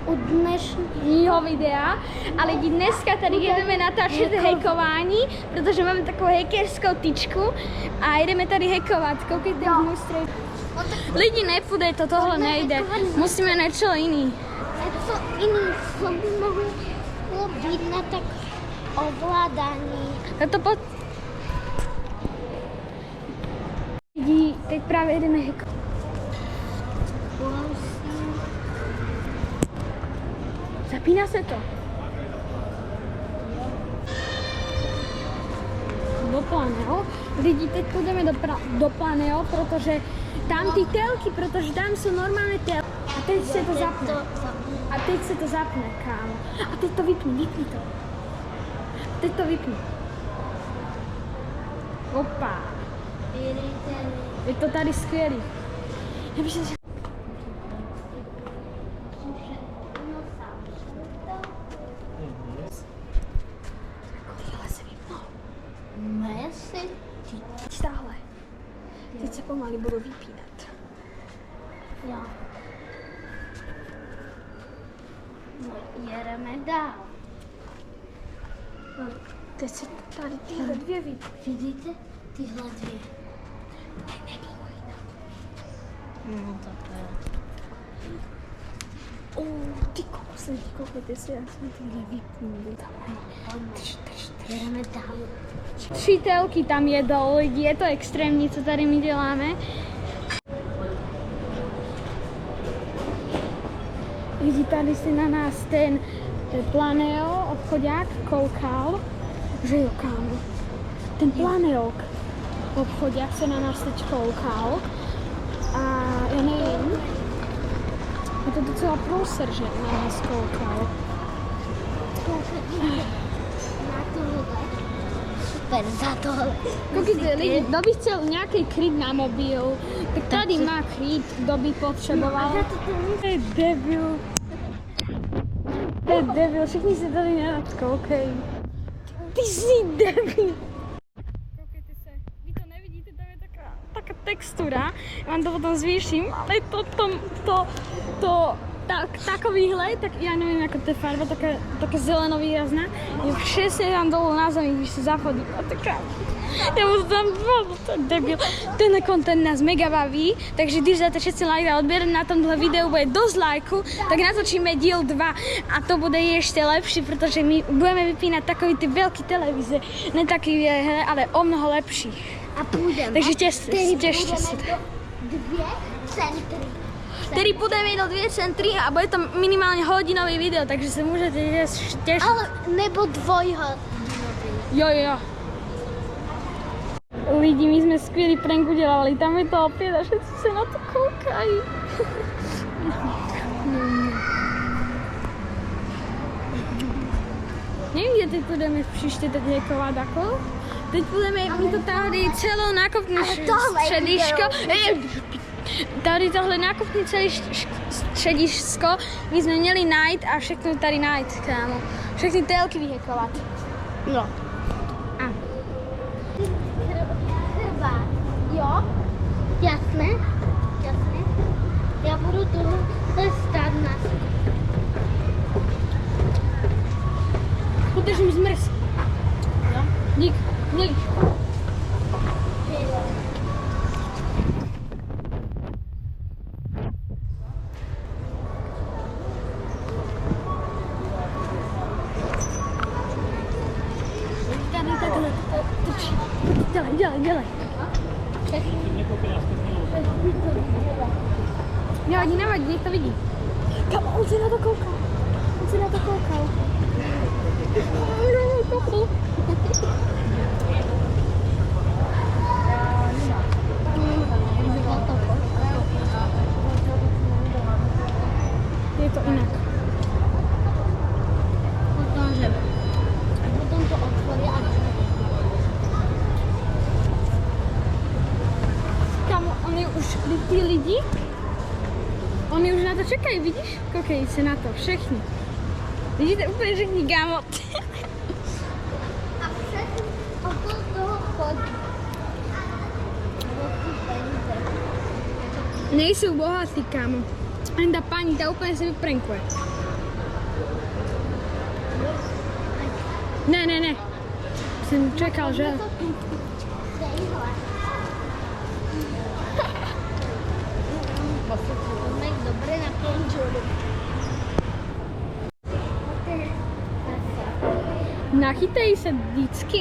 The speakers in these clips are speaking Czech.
u dnešního videa, ale dneska tady jedeme natáčet hackování, protože máme takovou hackerskou tyčku a jedeme tady hackovat. Koukejte v můj stroj. Lidi, nepůjde to, tohle nejde. Musíme něco jiný. Něco jiný, co by mohlo být na tak ovládání. Tak to Lidi, teď právě jedeme hackovat. Zapíná se to. Do Planeo. Lidi, teď půjdeme do Planeo, protože tam ty telky, protože tam jsou normálně telky. A teď se to zapne. A teď se to zapne, kámo. A teď to vypni to. Teď to vypni. Opa. Je to tady skvělý. Táhle. Teď se pomaly budu vypínat. Jo. No, jedeme dál. No, teď se tady tyhle dvě vypínají. Vidíte? Tyhle dvě. No, takhle. Ty kousek, koukejte si, jak jsme tyhle vypnuli. Jedeme dál. 3 telky tam jedou, lidi, je to extrémní, co tady my děláme. Lidi, tady si na nás ten Planeo obchodák koukal, že jo, kámo. Ten Planeo obchodák se na nás teď koukal a já nevím, je to docela průser, že na nás koukal. Super, za tohle. Koukejte, lidi, kdo by chtěl nějaký kryt na mobil, tak tady má kryt, kdo by potřeboval. To je debil. To je debil, všichni se tady na nás koukají. Ty jsi debil. Koukejte se, vy to nevidíte, tam je taká textura, já vám to potom zvýším, ale takovýhle, tak já nevím, jako to je farba, taká zeleno výrazná, je přesně tam dolů na zemi, když se zachodí, a taká, já mu tam to je debil. Tenhle content nás mega baví, takže když dáte všetci like a odběr na tomhle videu bude dost lajku, tak natočíme díl 2 a to bude ještě lepší, protože my budeme vypínat takový ty velký televize, ne takový, ale o mnoho lepší. A půjdeme. Takže těšte se. 2 centry. Tedy půjdeme do 2 centry a bude to minimálně hodinový video, takže se můžete těšit. Ale nebo dvojhodinový. Jo. Lidi, my jsme skvělý prank udělali, tam je to opět a všichni se na to koukají. Nevím, kde teď budeme příště teď hackovat jako. Teď budeme mít to tady celou nákupní středisko. Tady tohle nákupní celé středisko, my jsme měli najít a všechno tady najít, kámo. Všechny telky vyhackovat. No. Chrbát. Jo? Jasné? Já budu tohle stát na Udržím zmrz. Jo? Dík. Dělej. Nevadí, nech to vidí. Kam, on se na to koukal. Je to jinak. Potom to otvorí a Oni už, ty lidi, oni už na to čekají, vidíš? Koukej se na to, všechny. Vidíte úplně všechny, kámo. A všechny okolo toho chodí. Nejsou bohatí, kámo. Enda paní, ta úplně se vyprankuje. Ne. Jsem čekal, že... Dobré na konžuru. Nachytej se vždycky.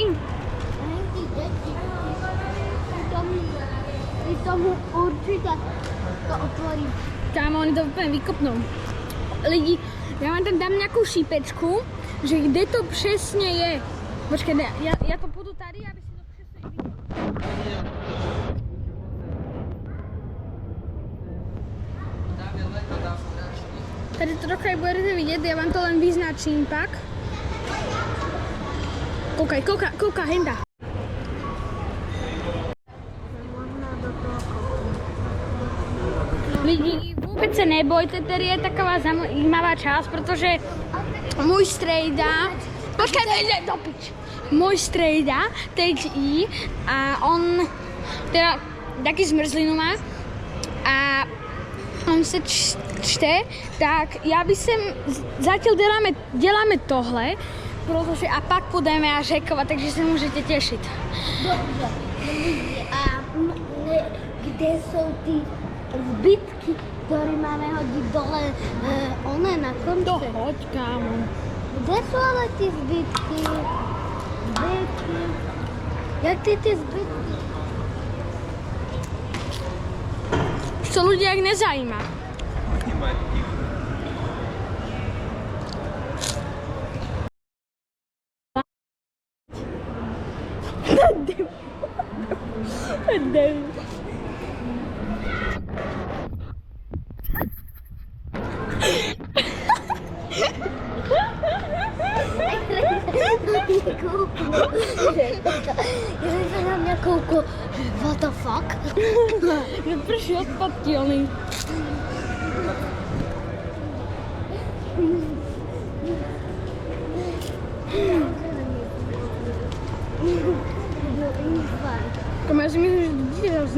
Ty tomu určitě to otvorím. Kámo, oni to úplně vykopnou. Lidi, já vám tam dám nějakou šípečku, že kde to přesně je. Počkej, já to půjdu tady, aby si to přesně viděl. Tady to trochu budete vidět, já vám to len vyznačím pak. Koukaj, Henda. Lidi, vůbec se nebojte, tady je taková zajímavá část, protože můj strejda, počkej, nejde do pič. Můj strejda teď jí a on teda taky zmrzlinu má a on se čte, tak já bych sem, zatím děláme tohle, protože a pak půjdeme až hekovat, takže se můžete těšit. Dobře. A kde jsou ty zbytky, které máme hodit dole one na konci? To hoď, kámo. Kde jsou ale ty zbytky? Jak ty zbytky? To ľudí jak nezajímá. Jeżeli to na mě kouklo, what the fuck? Prší odpadky, oni. Kom, já si myslím, že to dítě tam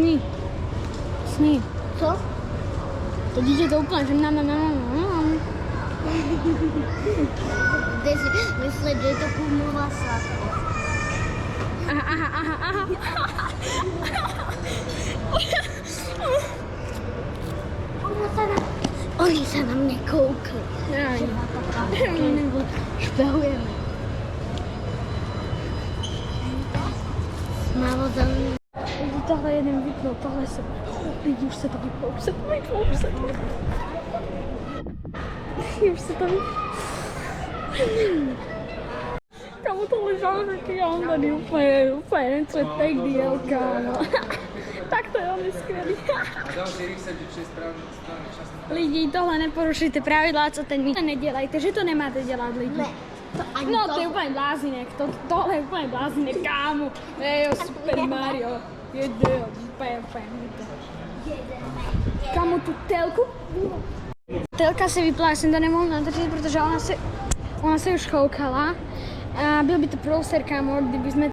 sní. Co? To dítě to úplně, že Ty si myslíš, že je to půlmová sladkost. Aha. Oni se na mě koukli. Špehujeme. Málo za mě. Lidi, tohle jeden vypnul, tohle se... Lidi, už se to vyplo. Už se to vyplo. Kamu to ležalo taky, já mám tady úplně třetek díl, kámo. Tak to je on skvělý. Lidi, tohle neporušujte pravidla, co ten mít. Nedělejte, že to nemáte dělat, lidi. Ne, to ani No, to. to je úplně blázínek, tohle je úplně blázínek, kámo. Jo, Super Mario. Jede, úplně. Kámo, tu telku? Telka se vypla, já jsem to nemohl natočit, protože ona se už koukala. A byl by to průser, kámo, kdyby jsme